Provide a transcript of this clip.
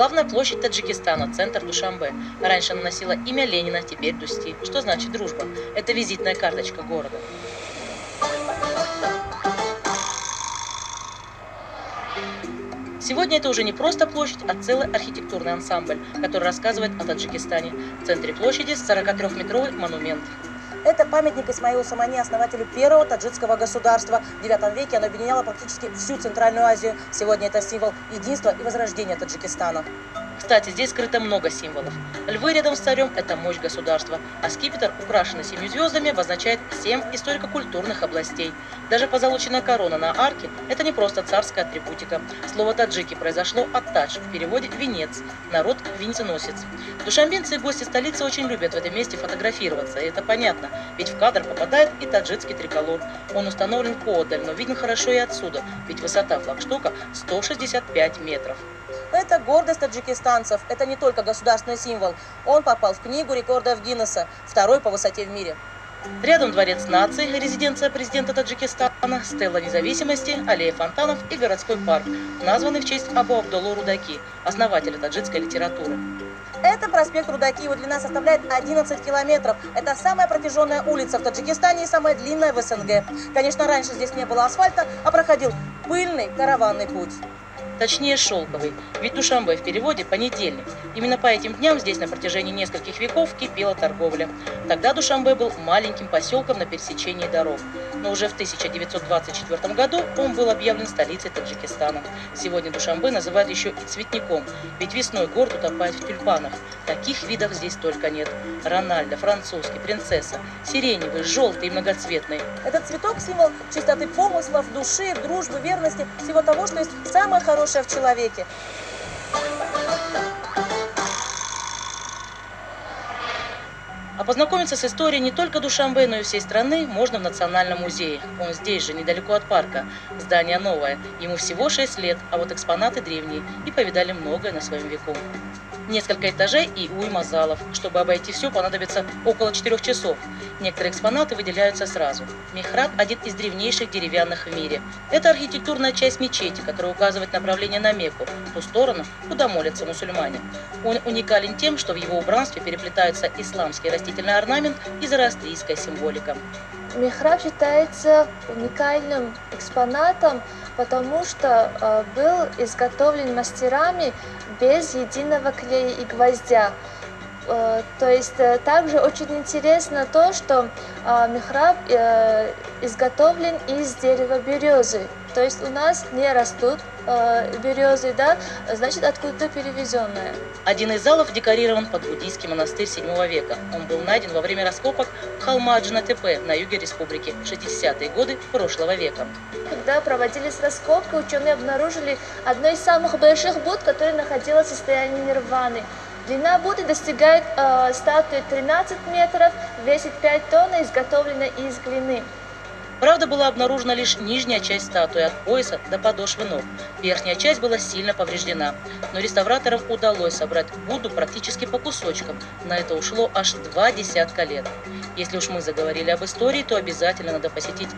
Главная площадь Таджикистана, центр Душанбе. Раньше она носила имя Ленина, теперь Дусти. Что значит дружба? Это визитная карточка города. Сегодня это уже не просто площадь, а целый архитектурный ансамбль, который рассказывает о Таджикистане. В центре площади 43-метровый монумент. Это памятник Исмаилу Самани, основателю первого таджикского государства. В IX веке оно объединяло практически всю Центральную Азию. Сегодня это символ единства и возрождения Таджикистана. Кстати, здесь скрыто много символов. Львы рядом с царем – это мощь государства, а скипетр, украшенный 7 звездами, обозначает 7 историко-культурных областей. Даже позолоченная корона на арке – это не просто царская атрибутика. Слово «таджики» произошло от «тадж», в переводе «венец», народ «венценосец». Душанбинцы и гости столицы очень любят в этом месте фотографироваться, и это понятно, ведь в кадр попадает и таджикский триколор. Он установлен поодаль, но виден хорошо и отсюда, ведь высота флагштока 165 метров. Это гордость таджикистанцев. Это не только государственный символ. Он попал в книгу рекордов Гиннесса, второй по высоте в мире. Рядом дворец нации, резиденция президента Таджикистана, стелла независимости, аллея фонтанов и городской парк, названный в честь Абу Абдуллы Рудаки, основателя таджикской литературы. Это проспект Рудаки, его длина составляет 11 километров. Это самая протяженная улица в Таджикистане и самая длинная в СНГ. Конечно, раньше здесь не было асфальта, а проходил пыльный караванный путь. Точнее, шелковый, ведь Душанбе в переводе «понедельник». Именно по этим дням здесь на протяжении нескольких веков кипела торговля. Тогда Душанбе был маленьким поселком на пересечении дорог. Но уже в 1924 году он был объявлен столицей Таджикистана. Сегодня Душанбе называют еще и цветником, ведь весной город утопает в тюльпанах. Таких видов здесь только нет. Рональдо, французский, принцесса, сиреневый, желтый и многоцветный. Этот цветок – символ чистоты помыслов, души, дружбы, верности, всего того, что есть самое хорошее в человеке. А познакомиться с историей не только Душанбе, но и всей страны можно в Национальном музее. Он здесь же, недалеко от парка. Здание новое, ему всего 6 лет, а вот экспонаты древние и повидали многое на своем веку. Несколько этажей и уйма залов. Чтобы обойти все, понадобится около 4 часов. Некоторые экспонаты выделяются сразу. Михраб – один из древнейших деревянных в мире. Это архитектурная часть мечети, которая указывает направление на Мекку, в ту сторону, куда молятся мусульмане. Он уникален тем, что в его убранстве переплетаются исламский растительный орнамент и зороастрийская символика. Михраб считается уникальным экспонатом, потому что был изготовлен мастерами без единого клея и гвоздя. То есть также очень интересно то, что михраб изготовлен из дерева березы. То есть у нас не растут березы, да, значит откуда-то перевезенная. Один из залов декорирован под буддийский монастырь 7 века. Он был найден во время раскопок холма Аджна-Тепе на юге республики в 60-е годы прошлого века. Когда проводились раскопки, ученые обнаружили одно из самых больших Будд, которое находилось в состоянии нирваны. Длина Будды достигает статуи 13 метров, весит 5 тонн и изготовлена из глины. Правда, была обнаружена лишь нижняя часть статуи от пояса до подошвы ног. Верхняя часть была сильно повреждена, но реставраторам удалось собрать Будду практически по кусочкам. На это ушло аж 2 десятка лет. Если уж мы заговорили об истории, то обязательно надо посетить и